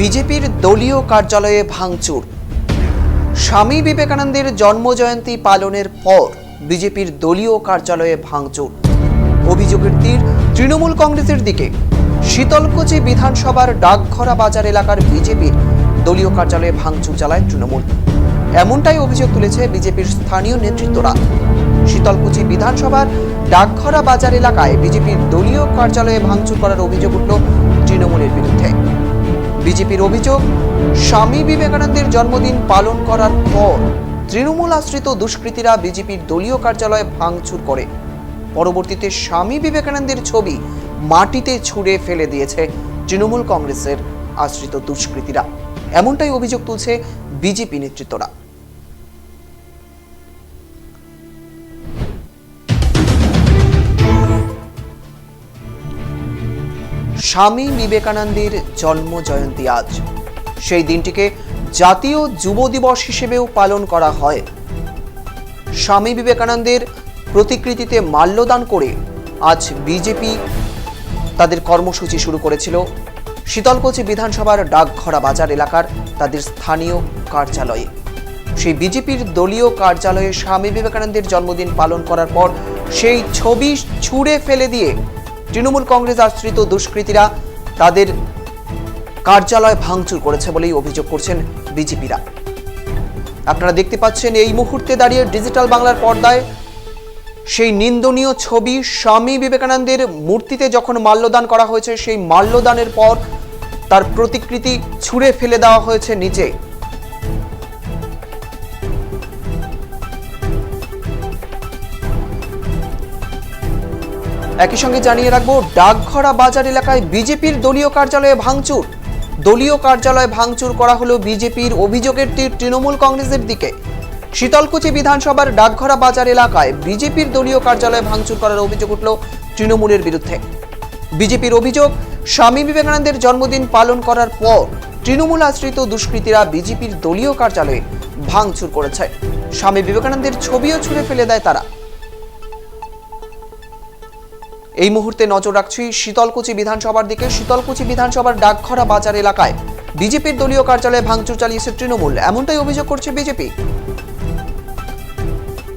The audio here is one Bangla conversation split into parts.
বিজেপির দলীয় কার্যালয়ে ভাঙচুর। স্বামী বিবেকানন্দের জন্মজয়ন্তী পালনের পর বিজেপির দলীয় কার্যালয়ে ভাঙচুর। অভিযোগের তীর তৃণমূল কংগ্রেসের দিকে। শীতলকুচি বিধানসভার ডাকঘরা বাজার এলাকার বিজেপির দলীয় কার্যালয়ে ভাঙচুর চালায় তৃণমূল, এমনটাই অভিযোগ তুলেছে বিজেপির স্থানীয় নেতৃত্বরা। শীতলকুচি বিধানসভার ডাকঘরা বাজার এলাকায় বিজেপির দলীয় কার্যালয়ে ভাঙচুর করার অভিযোগ উঠল তৃণমূলের বিরুদ্ধে। বিজেপির অভিযোগ, স্বামী বিবেকানন্দের জন্মদিন পালন করার পর তৃণমূল আশ্রিত দুষ্কৃতীরা বিজেপির দলীয় কার্যালয়ে ভাঙচুর করে। পরবর্তীতে স্বামী বিবেকানন্দের ছবি মাটিতে ছুঁড়ে ফেলে দিয়েছে তৃণমূল কংগ্রেসের আশ্রিত দুষ্কৃতীরা, এমনটাই অভিযোগ তুলছে বিজেপি নেতৃত্বরা। স্বামী বিবেকানন্দের জন্ম জয়ন্তী আজ। সেই দিনটিকে জাতীয় যুব দিবস হিসেবেও পালন করা হয়। স্বামী বিবেকানন্দের প্রতিকৃতিতে মাল্যদান করে আজ বিজেপি তাদের কর্মসূচি শুরু করেছিল শীতলকুচি বিধানসভার ডাকঘরা বাজার এলাকার তাদের স্থানীয় কার্যালয়ে। সেই বিজেপির দলীয় কার্যালয়ে স্বামী বিবেকানন্দের জন্মদিন পালন করার পর সেই ছবি ছুঁড়ে ফেলে দিয়ে তৃণমূল কংগ্রেস আশ্রিত দুষ্কৃতীরা তাদের কার্যালয় ভাঙচুর করেছে বলেই অভিযোগ করছেন বিজেপিরা। আপনারা দেখতে পাচ্ছেন এই মুহূর্তে দাঁড়িয়ে ডিজিটাল বাংলার পর্দায় সেই নিন্দনীয় ছবি। স্বামী বিবেকানন্দের মূর্তিতে যখন মাল্যদান করা হয়েছে, সেই মাল্যদানের পর তার প্রতিকৃতি ছুঁড়ে ফেলে দেওয়া হয়েছে নিচে। একই সঙ্গে জানিয়ে রাখবো, ডাকঘরা বাজার এলাকায় বিজেপির দলীয় কার্যালয়ে ভাঙচুর। দলীয় কার্যালয়ে ভাঙচুর করা হলো বিজেপির, অভিযোগের তীর তৃণমূল কংগ্রেসের দিকে। শীতলকুচি বিধানসভার ডাকঘরা বাজার এলাকায় বিজেপির দলীয় কার্যালয়ে ভাঙচুর করার অভিযোগ উঠল তৃণমূলের বিরুদ্ধে। বিজেপির অভিযোগ, স্বামী বিবেকানন্দের জন্মদিন পালন করার পর তৃণমূল আশ্রিত দুষ্কৃতীরা বিজেপির দলীয় কার্যালয়ে ভাঙচুর করেছে। স্বামী বিবেকানন্দের ছবিও ছুঁড়ে ফেলে দেয় তারা। এই মুহূর্তে নজর রাখছি শীতলকুচি বিধানসভার দিকে। শীতলকুচি বিধানসভার ডাকঘরা বাজার এলাকায় বিজেপির দলীয় কার্যালয়ে ভাঙচুর চালিয়েছে তৃণমূল, এমনটাই অভিযোগ করছে বিজেপি।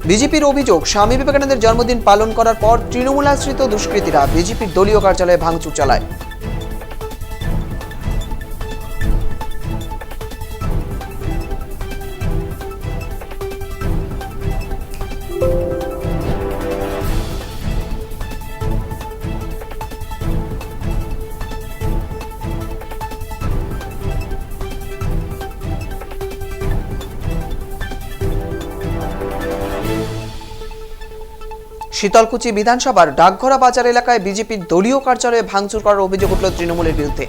বিজেপির অভিযোগ, স্বামী বিবেকানন্দের জন্মদিন পালন করার পর তৃণমূল আশ্রিত দুষ্কৃতীরা বিজেপির দলীয় কার্যালয়ে ভাঙচুর চালায়। শীতলকুচি বিধানসভার ডাকঘরা বাজার এলাকায় বিজেপির দলীয় কার্যালয়ে ভাঙচুর করার অভিযোগ উঠল তৃণমূলের বিরুদ্ধে।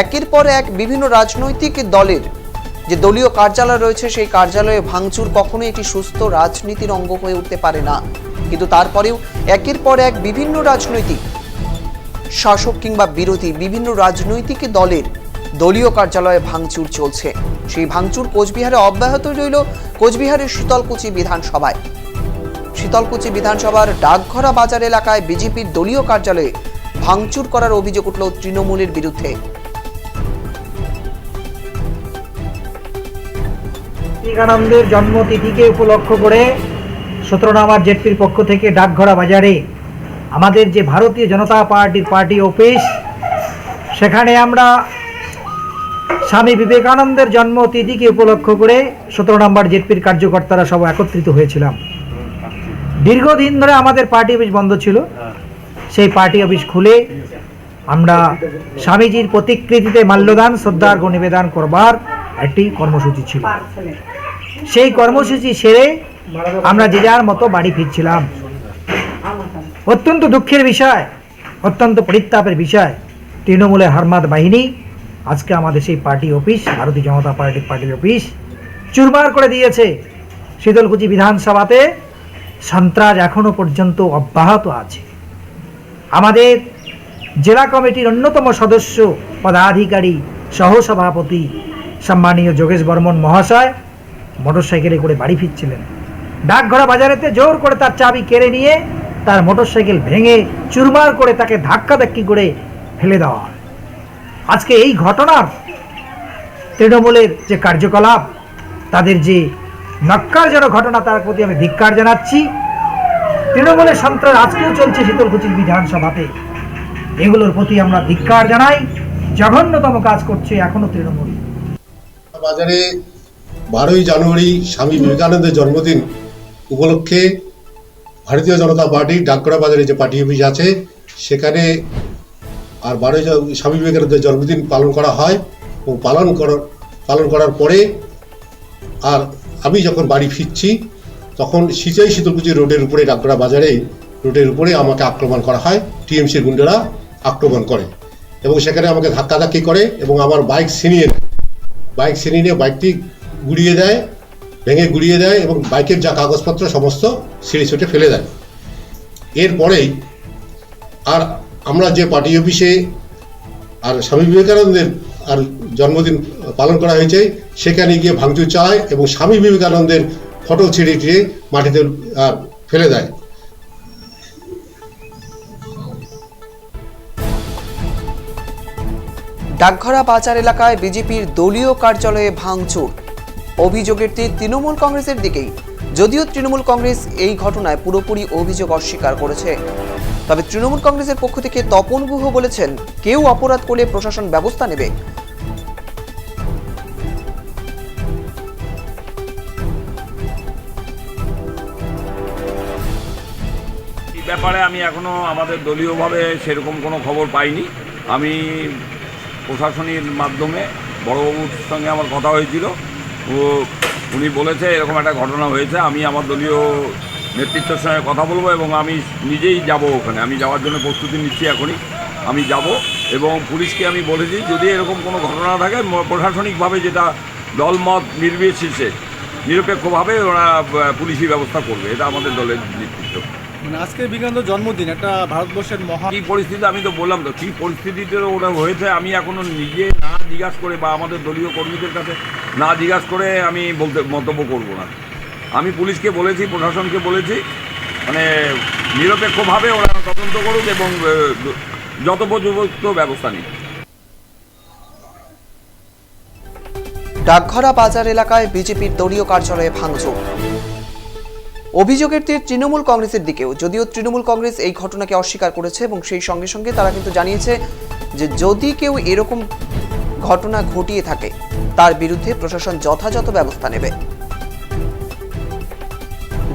একের পর এক বিভিন্ন রাজনৈতিক দলের যে দলীয় কার্যালয় রয়েছে, সেই কার্যালয়ে ভাঙচুর কখনোই একটি সুস্থ রাজনীতির অঙ্গ হয়ে উঠতে পারে না। কিন্তু তারপরেও একের পর এক বিভিন্ন রাজনৈতিক শাসক কিংবা বিরোধী বিভিন্ন রাজনৈতিক দলের দলীয় কার্যালয়ে ভাঙচুর চলছে। সেই ভাঙচুর কোচবিহারে অব্যাহত রইল কোচবিহারের শীতলকুচি বিধানসভায়। শীতলকুচি বিধানসভার ডাকঘরা বাজার এলাকায় বিজেপির দলীয় কার্যালয়ে ভাঙচুর করার অভিযোগ উঠল তৃণমূলের বিরুদ্ধে। বিবেকানন্দের জন্মতিথিকে উপলক্ষ করে 17 নম্বর জেটপির পক্ষ থেকে ডাকঘরা বাজারে আমাদের যে ভারতীয় জনতা পার্টির পার্টি অফিস, সেখানে আমরা স্বামী বিবেকানন্দের জন্মতিথিকে উপলক্ষ করে 17 নম্বর জেটপির কার্যকর্তারা সব একত্রিত হয়েছিলাম। দীর্ঘদিন ধরে আমাদের পার্টি অফিস বন্ধ ছিল। সেই পার্টি অফিস খুলে আমরা স্বামীজির প্রতিকৃতিতে মাল্যদান শ্রদ্ধার্ঘ নিবেদন করবার একটি কর্মসূচি ছিল। সেই কর্মসূচি সেরে আমরা যে যার মতো বাড়ি ফিরছিলাম। অত্যন্ত দুঃখের বিষয়, অত্যন্ত পরিতাপের বিষয়, তৃণমূলের হারমাদ বাহিনী আজকে আমাদের সেই পার্টি অফিস, ভারতীয় জনতা পার্টির পার্টি অফিস চুরমার করে দিয়েছে। শীতলকুচি বিধানসভাতে সন্ত্রাস এখনো পর্যন্ত অব্যাহত আছে। আমাদের জেলা কমিটির অন্যতম সদস্য পদাধিকারী সহসভাপতি সম্মানীয় যোগেশ বর্মন মহাশয় মোটরসাইকেলে করে বাড়ি ফিরছিলেন। ডাকঘরা বাজারেতে জোর করে তার চাবি কেড়ে নিয়ে তার মোটরসাইকেল ভেঙে চুরমার করে তাকে ধাক্কাধাক্কি করে ফেলে দেওয়া হয়। আজকে এই ঘটনার তৃণমূলের যে কার্যকলাপ, তাদের যে ন্যক্কারজনক ঘটনা, তার প্রতি আমি ধিক্কার জানাচ্ছি। তৃণমূলের সন্ত্রাস আজকেও চলছে শীতলকুচি বিধানসভাতে, এগুলোর প্রতি আমরা ধিক্কার জানাই। জঘন্যতম কাজ করছে এখনো তৃণমূল। বাজারে 12ই জানুয়ারি স্বামী বিবেকানন্দের জন্মদিন উপলক্ষে ভারতীয় জনতা পার্টি ডাকঘরা বাজারে যে পার্টি অফিস আছে সেখানে আর 12ই স্বামী বিবেকানন্দের জন্মদিন পালন করা হয় এবং পালন করার পরে আর আমি যখন বাড়ি ফিরছি তখন শীতলকুচি রোডের উপরে ডাকঘরা বাজারে রোডের উপরে আমাকে আক্রমণ করা হয়। টিএমসির গুন্ডারা আক্রমণ করে এবং সেখানে আমাকে ধাক্কাধাক্কি করে এবং আমার বাইক ছিনিয়ে নিয়ে বাইকটি গুড়িয়ে দেয়, ভেঙে গুড়িয়ে দেয় এবং বাইকের যা কাগজপত্র সমস্ত ছিঁড়ে ছুটে ফেলে দেয়। এরপরেই আর আমরা যে পার্টি অফিসে আর স্বামী বিবেকানন্দের আর জন্মদিন পালন করা হয়েছে সেখানে গিয়ে ভাঙচুর চালায় এবং স্বামী বিবেকানন্দের ফটো ছিঁড়ে মাটিতে ফেলে দেয়। ডাকঘরা বাজার এলাকায় বিজেপির দলীয় কার্যালয়ে ভাঙচুর, অভিযোগের তীর তৃণমূল কংগ্রেসের দিকেই। যদিও তৃণমূল কংগ্রেস এই ঘটনায় পুরোপুরি অভিযোগ অস্বীকার করেছে, তবে তৃণমূল কংগ্রেসের পক্ষ থেকে তপন গুহ বলেছেন কেউ অপরাধ করলে প্রশাসন ব্যবস্থা নেবে। ব্যাপারে আমি এখনো আমাদের দলীয়ভাবে সেরকম কোনো খবর পাইনি। আমি প্রশাসনের মাধ্যমে বড়বাবুর সঙ্গে আমার কথা হয়েছিল, উনি বলেছে এরকম একটা ঘটনা হয়েছে। আমি আমার দলীয় নেতৃত্বের সঙ্গে কথা বলবো এবং আমি নিজেই যাব ওখানে। আমি যাওয়ার জন্য প্রস্তুতি নিচ্ছি এখনই। আমি যাব এবং পুলিশকে আমি বলেছি যদি এরকম কোনো ঘটনা থাকে প্রশাসনিকভাবে যেটা দলমত নির্বিশেষে নিরপেক্ষভাবে ওরা পুলিশি ব্যবস্থা করবে। এটা আমাদের দলের নেতৃত্ব। আজকে বিবেকানন্দ জন্মদিন, একটা ভারতবর্ষের কী পরিস্থিতি আমি তো বললাম তো, কী পরিস্থিতিতে ওটা হয়েছে আমি এখনও নিজে না জিজ্ঞাসা করে বা আমাদের দলীয় কর্মীদের কাছে না জিজ্ঞাসা করে আমি মন্তব্য করব না। আমি পুলিশকে বলেছি, প্রশাসনকে বলেছি, মানে নিরপেক্ষভাবে ওরা তদন্ত করুক এবং যথোপযুক্ত ব্যবস্থা নিক। ডাকঘরা বাজার এলাকায় বিজেপির দলীয় কার্যালয়ে ভাঙচুর, অভিযোগের তীর তৃণমূল কংগ্রেসের দিকেও। যদিও তৃণমূল কংগ্রেস এই ঘটনাকে অস্বীকার করেছে এবং সেই সঙ্গে সঙ্গে তারা কিন্তু জানিয়েছে যে যদি কেউ এরকম ঘটনা ঘটিয়ে থাকে তার বিরুদ্ধে প্রশাসন যথাযথ ব্যবস্থা নেবে।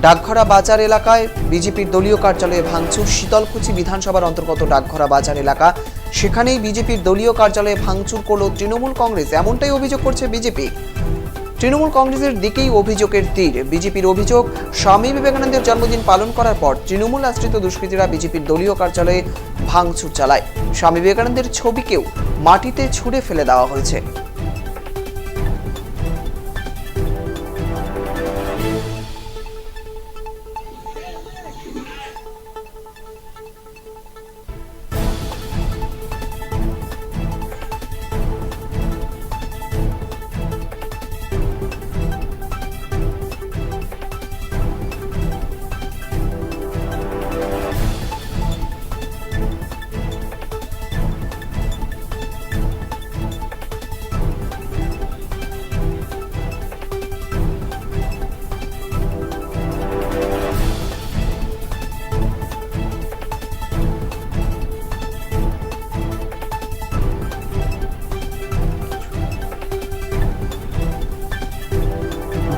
ডাকঘরা বাজার এলাকায় বিজেপির দলীয় কার্যালয়ে ভাঙচুর, শীতলকুচি বিধানসভার অন্তর্গত ডাকঘরা বাজার এলাকা, সেখানেই বিজেপির দলীয় কার্যালয়ে ভাঙচুর করল তৃণমূল কংগ্রেস, এমনটাই অভিযোগ করছে বিজেপি। তৃণমূল কংগ্রেসের দিকেই অভিযোগের তীর। বিজেপির অভিযোগ স্বামী বিবেকানন্দের জন্মদিন পালন করার পর তৃণমূল আশ্রিত দুষ্কৃতীরা বিজেপির দলীয় কার্যালয়ে ভাঙচুর চালায়। স্বামী বিবেকানন্দের ছবিকেও মাটিতে ছুঁড়ে ফেলে দেওয়া হয়েছে।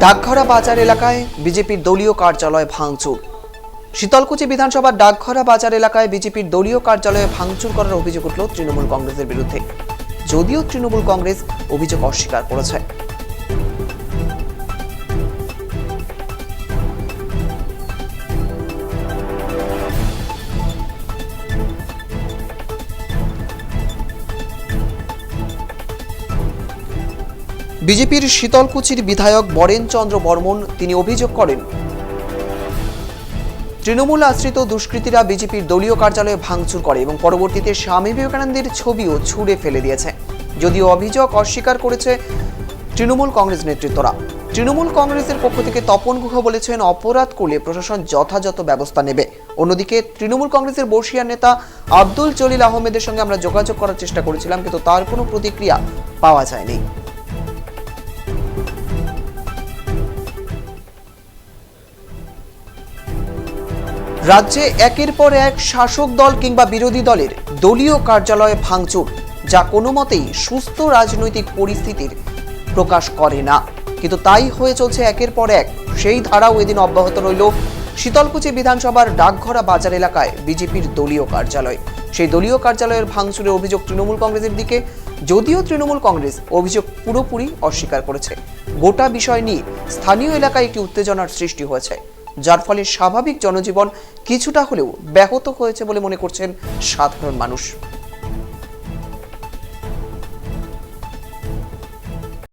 ডাকঘরা বাজার এলাকায় বিজেপির দলীয় কার্যালয়ে ভাঙচুর, শীতলকুচি বিধানসভার ডাকঘরা বাজার এলাকায় বিজেপির দলীয় কার্যালয়ে ভাঙচুর করার অভিযোগ উঠল তৃণমূল কংগ্রেসের বিরুদ্ধে। যদিও তৃণমূল কংগ্রেস অভিযোগ অস্বীকার করেছে। বিজেপির শীতলকুচির বিধায়ক বরেন চন্দ্র বর্মন তিনি অভিযোগ করেন তৃণমূল আশ্রিত দুষ্কৃতীরা বিজেপির দলীয় কার্যালয়ে ভাঙচুর করে এবং পরবর্তীতে স্বামী বিবেকানন্দের ছবিও ছুঁড়ে ফেলে দিয়েছে। যদিও অভিযোগ অস্বীকার করেছে তৃণমূল কংগ্রেস নেতৃত্বরা। তৃণমূল কংগ্রেসের পক্ষ থেকে তপন গুহ বলেছেন অপরাধ করলে প্রশাসন যথাযথ ব্যবস্থা নেবে। অন্যদিকে তৃণমূল কংগ্রেসের বর্ষীয়ান নেতা আব্দুল জলিল আহমেদের সঙ্গে আমরা যোগাযোগ করার চেষ্টা করেছিলাম, কিন্তু তার কোনো প্রতিক্রিয়া পাওয়া যায়নি। রাজ্যে একের পর এক শাসক দল কিংবা বিরোধী দলের দলীয় কার্যালয়ে ভাঙচুর, যা কোনো মতেই সুস্থ রাজনৈতিক পরিস্থিতির প্রকাশ করে না, কিন্তু তাই হয়ে চলছে একের পর এক। সেই ধারাও এদিন অব্যাহত রইল শীতলকুচি বিধানসভার ডাকঘরা বাজার এলাকায় বিজেপির দলীয় কার্যালয়। সেই দলীয় কার্যালয়ের ভাঙচুরের অভিযোগ তৃণমূল কংগ্রেসের দিকে, যদিও তৃণমূল কংগ্রেস অভিযোগ পুরোপুরি অস্বীকার করেছে। গোটা বিষয় নিয়ে স্থানীয় এলাকায় একটি উত্তেজনার সৃষ্টি হয়েছে, যার ফলে স্বাভাবিক জনজীবন কিছুটা হলেও ব্যাহত হয়েছে বলে মনে করছেন সাধারণ মানুষ।